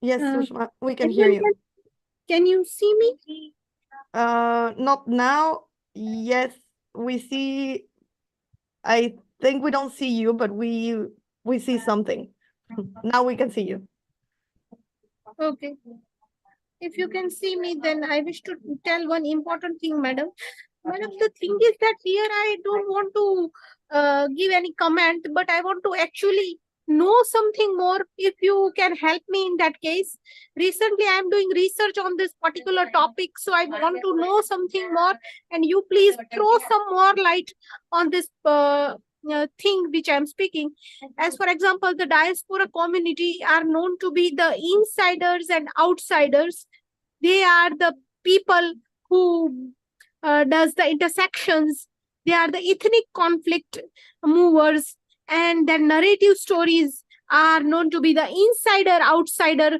Yes, Ushma, we can hear you.
Can you see me?
Not now. Yes, we see. I think we don't see you, but we see something. Now we can see you.
Okay. If you can see me, then I wish to tell one important thing, madam. Madam, the thing is that here I don't want to give any comment, but I want to actually know something more. If you can help me in that case. Recently, I am doing research on this particular topic, so I want to know something more. And you please throw some more light on this thing which I'm speaking. As for example, the diaspora community are known to be the insiders and outsiders. They are the people who does the intersections. They are the ethnic conflict movers, and their narrative stories are known to be the insider outsider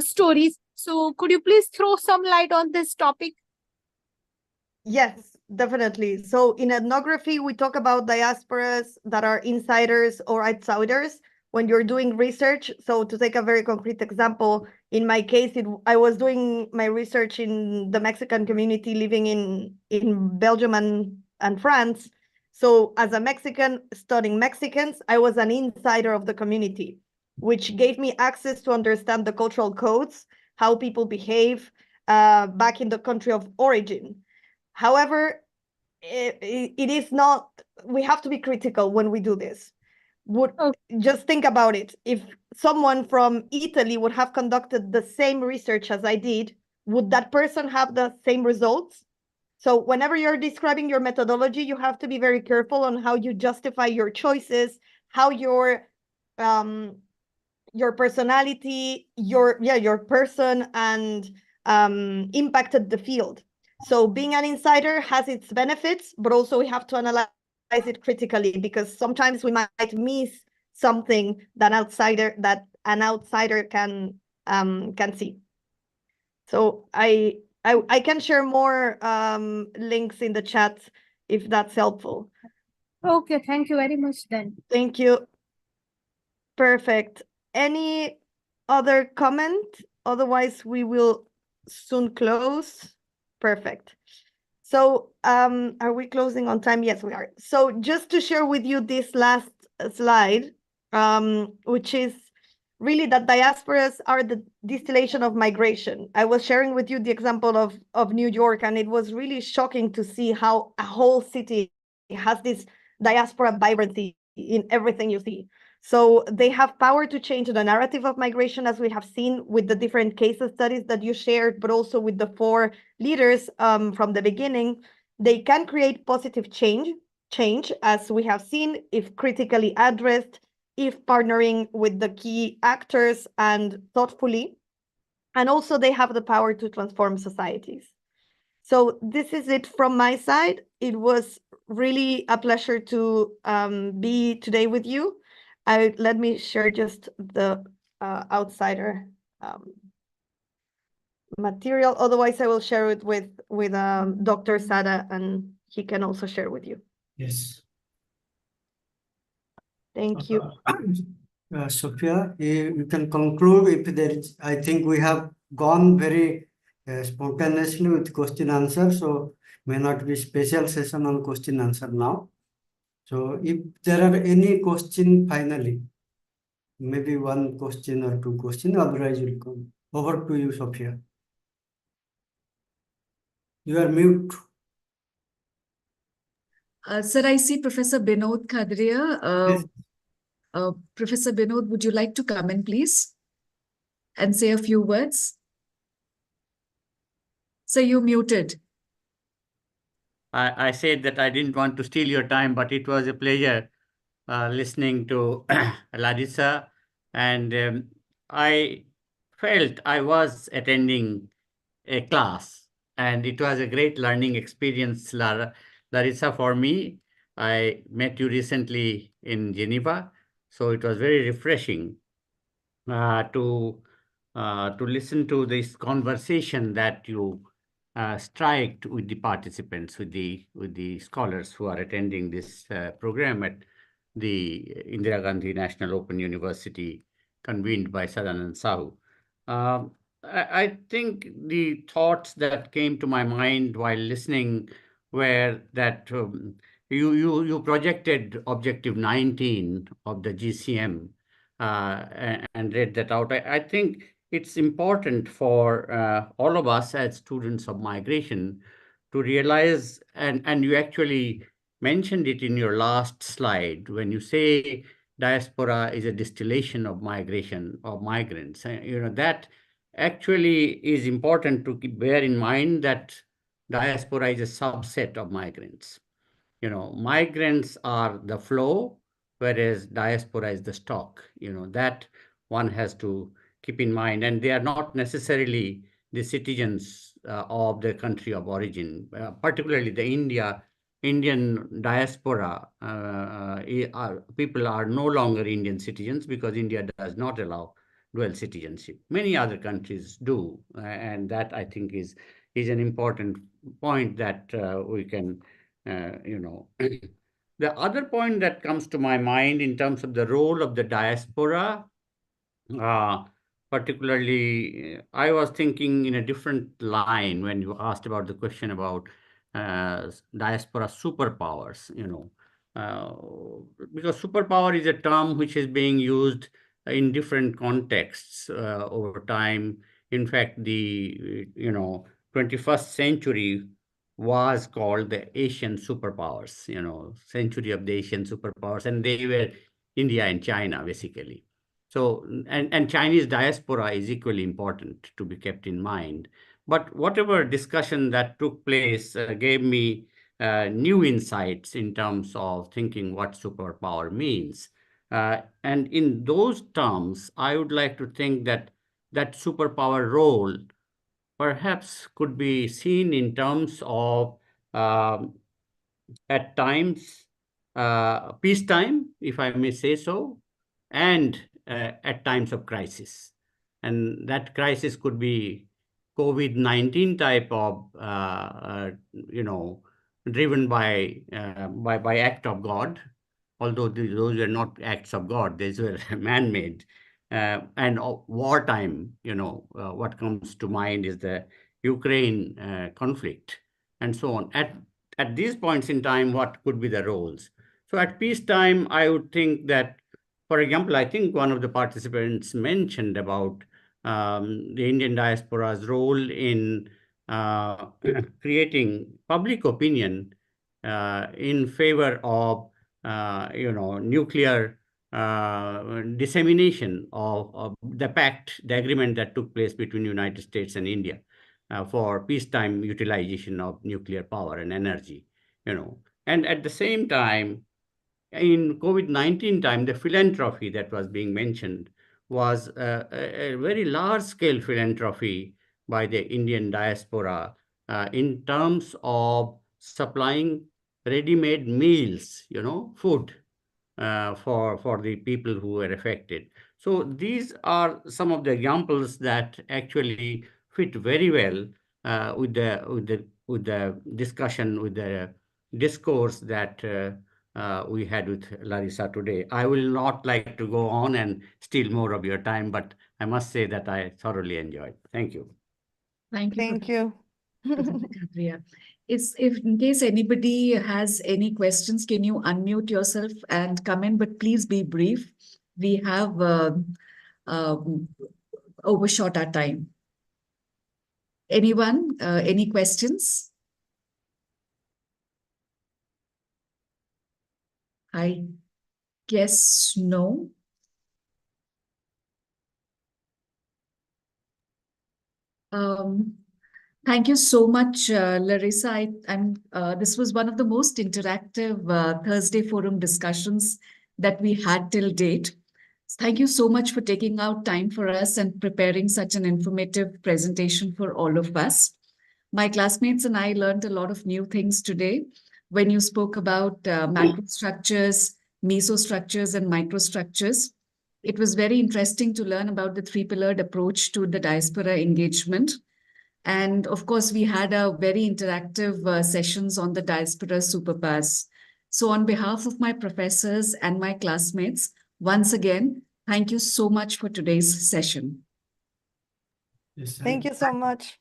stories. So could you please throw some light on this topic?
Yes, definitely. So in ethnography, we talk about diasporas that are insiders or outsiders when you're doing research. So to take a very concrete example, in my case, I was doing my research in the Mexican community living in Belgium and France. So as a Mexican studying Mexicans, I was an insider of the community, which gave me access to understand the cultural codes, how people behave back in the country of origin. However, it is not, we have to be critical when we do this. Just think about it. If someone from Italy would have conducted the same research as I did, would that person have the same results? So whenever you're describing your methodology, you have to be very careful on how you justify your choices, how your personality, your person and impacted the field. So being an insider has its benefits, but also we have to analyze it critically because sometimes we might miss something that an outsider can see. So I can share more links in the chat if that's helpful.
Okay, thank you very much then.
Thank you. Perfect. Any other comment? Otherwise, we will soon close. Perfect. So are we closing on time? Yes, we are. So just to share with you this last slide, which is really that diasporas are the distillation of migration. I was sharing with you the example of New York, and it was really shocking to see how a whole city has this diaspora vibrancy in everything you see. So they have power to change the narrative of migration, as we have seen with the different case studies that you shared, but also with the 4 leaders from the beginning. They can create positive change, as we have seen, if critically addressed, if partnering with the key actors and thoughtfully. And also they have the power to transform societies. So this is it from my side. It was really a pleasure to be today with you. Let me share just the outsider material. Otherwise, I will share it with Dr. Sada, and he can also share with you.
Yes.
Thank you.
Sophia, you can conclude if there is. I think we have gone very spontaneously with question answer, so may not be special session on question answer now. So if there are any question finally, maybe one question or 2 questions, otherwise we'll come. Over to you, Sophia. You are mute.
Sir, I see Professor Binod Khadria.
Yes.
Professor Binod, would you like to come in, please, and say a few words? So you're muted.
I said that I didn't want to steal your time, but it was a pleasure listening to Larisa, and I felt I was attending a class, and it was a great learning experience, Larisa, for me. I met you recently in Geneva, so it was very refreshing to listen to this conversation that you striked with the participants, with the scholars who are attending this program at the Indira Gandhi National Open University, convened by Sadanand Sahu. I think the thoughts that came to my mind while listening were that you projected objective 19 of the GCM and read that out. I think it's important for all of us as students of migration to realize, and you actually mentioned it in your last slide, when you say diaspora is a distillation of migration, of migrants. That actually is important to bear in mind, that diaspora is a subset of migrants. Migrants are the flow, whereas diaspora is the stock. That one has to keep in mind, and they are not necessarily the citizens of the country of origin, particularly the Indian diaspora. People are no longer Indian citizens because India does not allow dual citizenship. Many other countries do, and that I think is an important point that we can. The other point that comes to my mind in terms of the role of the diaspora, particularly, I was thinking in a different line when you asked about the question about diaspora superpowers, because superpower is a term which is being used in different contexts over time. In fact, the 21st century was called the Asian superpowers, century of the Asian superpowers, and they were India and China, basically. So, and Chinese diaspora is equally important to be kept in mind. But whatever discussion that took place gave me new insights in terms of thinking what superpower means. And in those terms, I would like to think that that superpower role perhaps could be seen in terms of at times peacetime, if I may say so, and at times of crisis. And that crisis could be COVID-19 type of, driven by act of God, although those were not acts of God, these were man-made. And wartime, what comes to mind is the Ukraine conflict and so on. At these points in time, what could be the roles? So at peacetime, I would think that, for example, I think one of the participants mentioned about the Indian diaspora's role in creating public opinion in favor of, nuclear dissemination of the pact, the agreement that took place between United States and India for peacetime utilization of nuclear power and energy, And at the same time, in COVID-19 time, the philanthropy that was being mentioned was a very large-scale philanthropy by the Indian diaspora in terms of supplying ready-made meals, food for the people who were affected. So these are some of the examples that actually fit very well with the discussion, with the discourse that we had with Larisa today. I will not like to go on and steal more of your time, but I must say that I thoroughly enjoyed. Thank you.
Thank you.
Thank you.
Priya. If in case anybody has any questions, can you unmute yourself and come in, but please be brief. We have overshot our time. Anyone, any questions? I guess no. Thank you so much, Larisa. This was one of the most interactive Thursday Forum discussions that we had till date. Thank you so much for taking out time for us and preparing such an informative presentation for all of us. My classmates and I learned a lot of new things today when you spoke about macrostructures, mesostructures, and microstructures. It was very interesting to learn about the three-pillared approach to the diaspora engagement. And of course, we had a very interactive sessions on the diaspora superpowers. So on behalf of my professors and my classmates, once again, thank you so much for today's session.
Yes,
Thank you so much.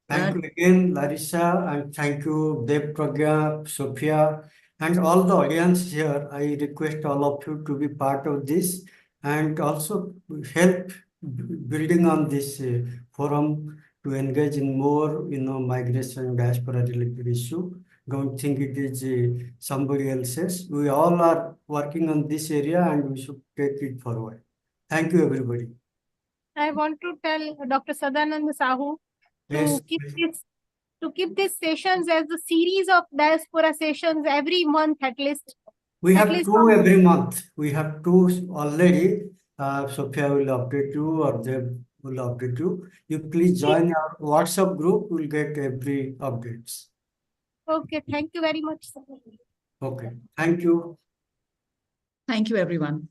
Thank you again, Larisa, and thank you, Dev Pragya, Sophia, and all the audience here. I request all of you to be part of this and also help building on this forum to engage in more, migration diaspora related issue. Don't think it is somebody else's. We all are working on this area and we should take it forward. Thank you, everybody.
I want to tell Dr. Sadanand Sahu
Yes,
to keep these sessions as a series of diaspora sessions every month at least.
We have two every month. We have two already. Sophia will update you or they will update you. You please join our WhatsApp group. You'll get every updates.
Okay, thank you very much.
Okay, thank you.
Thank you, everyone.